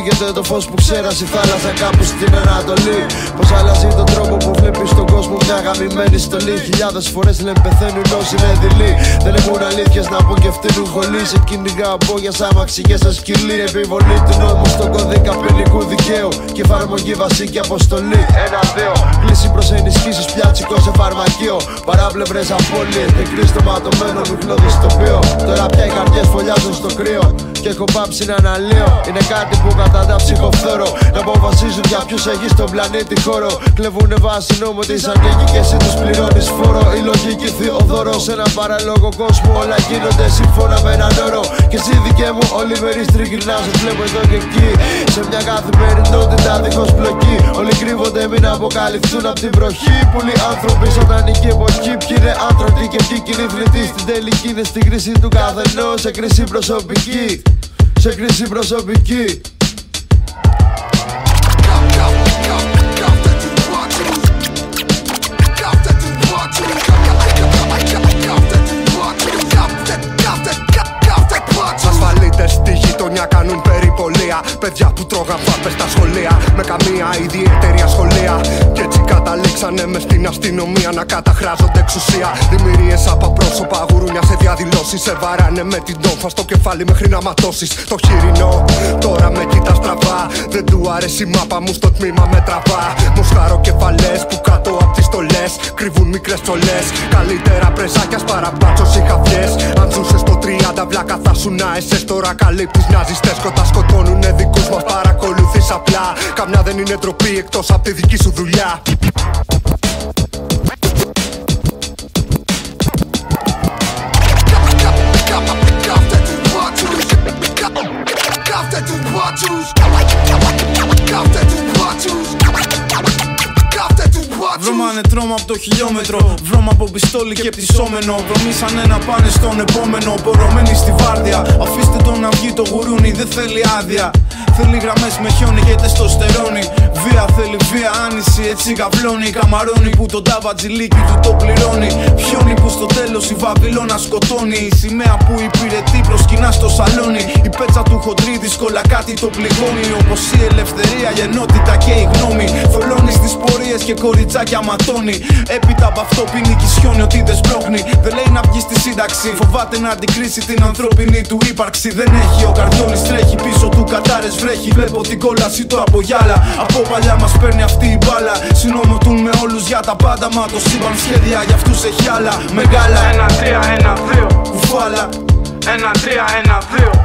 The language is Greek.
πνίγεται το φως που ξέρασε η θάλασσα κάπου στην Ανατολή. Πως αλλάζει τον τρόπο που βλέπεις τον κόσμο μια γαμημένη στολή. Χιλιάδες φορές λένε πεθαίνουν όσοι είναι δειλοί. Δεν έχουν αλήθειες να πούν και φτύνουν χολή. Σε κυνηγά αμπόγια σαν μαξιγές σαν σκυλί. Επιβολή του νόμου στον κωδίκα ποινικού δικαίου και εφαρμογή βασική αποστολή. 1-2. Κλίση προς ενισχύσεις πιάτσικο σε φαρμακείο. Παράπλευρες απώλειες, νεκροί στο ματωμένο μικρό δυστοπίο. Τώρα πια οι καρδιές φωλιάζουν στο κρύο και έχω πάψει να αναλύω. Είναι κάτι που καταντά ψυχοφθόρο. Να αποφασίζουν για ποιους έχει στον πλανήτη χώρο. Κλεβούνε βάση νόμου της ανήκει και εσύ τους πληρώνεις φόρο. Η λογική Θεοδόρο σε ένα παραλόγο κόσμο. Όλα γίνονται σύμφωνα με έναν όρο. Και εσύ δικαί μου όλη μερή τριγυρνά. Σε βλέπω εδώ και εκεί. Σε μια καθημερινότητα δίχως πλοκή. Όλοι κρύβονται μην αποκαλυφθούν από την βροχή. Πολλοί άνθρωποι σατανική εποχή. Ποιοι είναι άνθρωποι και ποιοι κινηθλητοί. Στην τελική είναι στην κρίση του καθενός. Σε κρίση προσωπική. Σε κρίση προσωπική. Ασφαλίτες στη γειτονιά κάνουν περιπολία. Παιδιά που τρώγαν φάπες στα σχολεία με καμία ιδιαίτερη ασχολία. Κι έτσι καταλήξανε μες στην αστυνομία να καταχράζονται εξουσία. Δημιουργίες από πρόσωπα, γουρούνια σε διαδηλώσεις. Σε βαράνε με την τόμφα στο κεφάλι μέχρι να ματώσεις. Το χοιρινό τώρα με κοίτα στραβά. Δεν του αρέσει η μάπα μου, στο τμήμα με τραβά. Μοσχάρω κεφαλές που κάτω απ' τις στολές κρύβουν μικρές τσολές. Καλύτερα πρεζάκιας παραμπάτσος ή χαφιές. Αν ζούσες στο 30 βλάκα θα σου να εσές. Τώρα καλύπτεις ναζιστές, κοντά σκοτώνουνε δικούς μας. Παρακολουθείς απλά. Καμιά δεν είναι ντροπή εκτός απ' τη δική σου δουλειά. Βρώμανε τρόμα από το χιλιόμετρο. Βρώμα από πιστόλι και πτυσσόμενο. Βρωμήσανε να πάνε στον επόμενο. Μπορωμένοι στη βάρδια. Αφήστε τον να βγει το γουρούνι, δεν θέλει άδεια. Θέλει γραμμές με χιόνι και τεστοστερόνι. Βία θέλει βία, άνηση έτσι καβλώνει. Καμαρώνει που τον ταβατζιλίκι του το πληρώνει. Πιώνει που στο τέλος η Βαβυλώνα σκοτώνει. Η σημαία που υπηρετεί προσκυνά στο σαλόνι. Η πέτσα του χοντρή δύσκολα κάτι το πληγώνει. Όπως η ελευθερία, η ενότητα και η γνώμη. Θολώνει στις πορείες και κοριτσάκια ματώνει. Έπειτα από αυτό πίνει κι σιώνει ότι δεν σπρώχνει. Δεν λέει να βγει στη σύνταξη. Φοβάται να αντικρίσει την ανθρώπινη του ύπαρξη. Δεν έχει ο καρδιόλης, τρέχει πίσω του κατάρες βρέχει. Βλέπω την κόλαση του από γυάλα. Από παλιά μας παίρνει αυτή η μπάλα. Συνομωτούν με όλους για τα πάντα. Μα το σύμπαν σχέδια για αυτούς έχει άλλα μεγάλα. 1-3-1-2 κουφάλα. 1-3-1-2